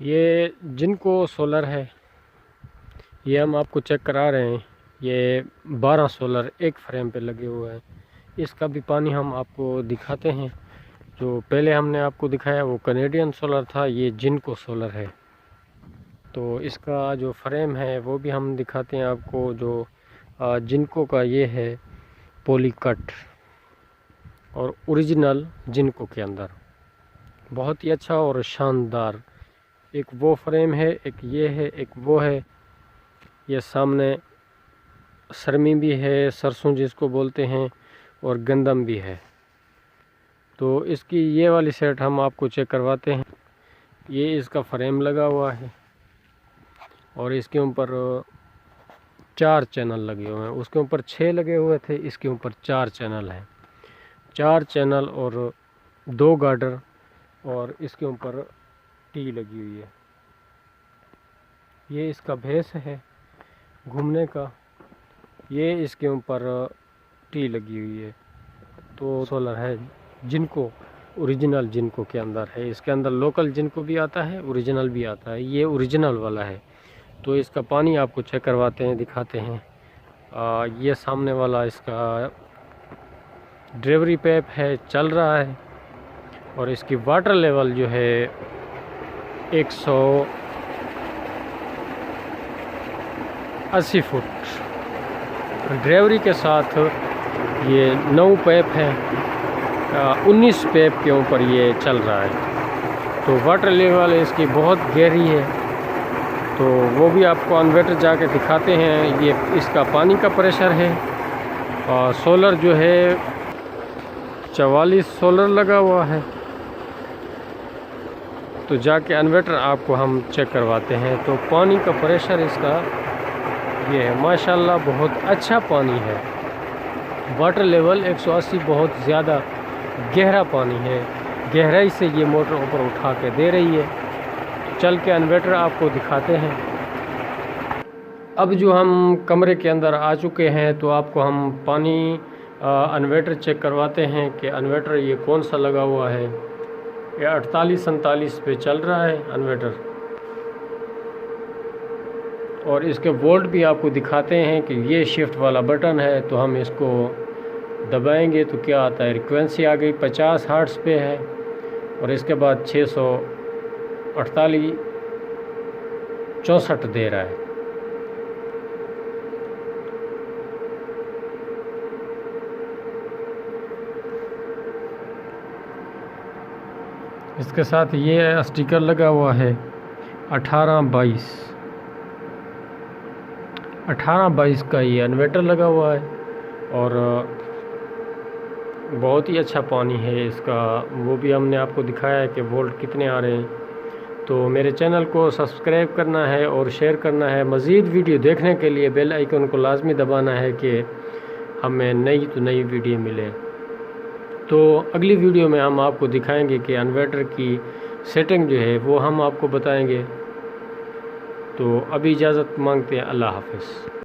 ये जिनको सोलर है, ये हम आपको चेक करा रहे हैं। ये 12 सोलर एक फ्रेम पे लगे हुए हैं। इसका भी पानी हम आपको दिखाते हैं। जो पहले हमने आपको दिखाया वो कनेडियन सोलर था, ये जिनको सोलर है। तो इसका जो फ्रेम है वो भी हम दिखाते हैं आपको। जो जिनको का ये है पॉलीकट और ओरिजिनल जिनको के अंदर बहुत ही अच्छा और शानदार। एक वो फ्रेम है, एक ये है, एक वो है। ये सामने सरमी भी है, सरसों जिसको बोलते हैं, और गंदम भी है। तो इसकी ये वाली सेट हम आपको चेक करवाते हैं। ये इसका फ्रेम लगा हुआ है और इसके ऊपर 4 चैनल लगे हुए हैं। उसके ऊपर 6 लगे हुए थे, इसके ऊपर 4 चैनल हैं। 4 चैनल और 2 गार्डर, और इसके ऊपर टी लगी हुई है। ये इसका बेस है घूमने का, ये इसके ऊपर टी लगी हुई है। तो सोलर है जिनको, ओरिजिनल जिनको के अंदर है। इसके अंदर लोकल जिनको भी आता है, ओरिजिनल भी आता है। ये ओरिजिनल वाला है। तो इसका पानी आपको चेक करवाते हैं, दिखाते हैं। ये सामने वाला इसका ड्राइवरी पाइप है, चल रहा है। और इसकी वाटर लेवल जो है 180 फुट। ड्राइवरी के साथ ये 9 पाइप है, 19 पाइप के ऊपर ये चल रहा है। तो वाटर लेवल इसकी बहुत गहरी है। तो वो भी आपको इन्वर्टर जाके दिखाते हैं। ये इसका पानी का प्रेशर है। और सोलर जो है 44 सोलर लगा हुआ है। तो जाके इन्वर्टर आपको हम चेक करवाते हैं। तो पानी का प्रेशर इसका ये है, माशाल्लाह बहुत अच्छा पानी है। वाटर लेवल 180, बहुत ज़्यादा गहरा पानी है। गहराई से ये मोटर ऊपर उठा के दे रही है। चल के इन्वर्टर आपको दिखाते हैं। अब जो हम कमरे के अंदर आ चुके हैं, तो आपको हम पानी इन्वर्टर चेक करवाते हैं कि इन्वर्टर ये कौन सा लगा हुआ है। ये 48-47 पे चल रहा है इन्वर्टर। और इसके वोल्ट भी आपको दिखाते हैं कि ये शिफ्ट वाला बटन है। तो हम इसको दबाएंगे तो क्या आता है, फ्रिक्वेंसी आ गई 50 हर्ट्ज़ पे है। और इसके बाद 648-64 दे रहा है। इसके साथ ये स्टिकर लगा हुआ है 1822 का ये इन्वर्टर लगा हुआ है। और बहुत ही अच्छा पानी है इसका। वो भी हमने आपको दिखाया है कि वोल्ट कितने आ रहे हैं। तो मेरे चैनल को सब्सक्राइब करना है और शेयर करना है। मज़ीद वीडियो देखने के लिए बेल आइकन को लाजमी दबाना है कि हमें नई तो नई वीडियो मिले। तो अगली वीडियो में हम आपको दिखाएंगे कि इन्वर्टर की सेटिंग जो है वो हम आपको बताएंगे। तो अभी इजाज़त मांगते हैं। अल्लाह हाफ़िज़।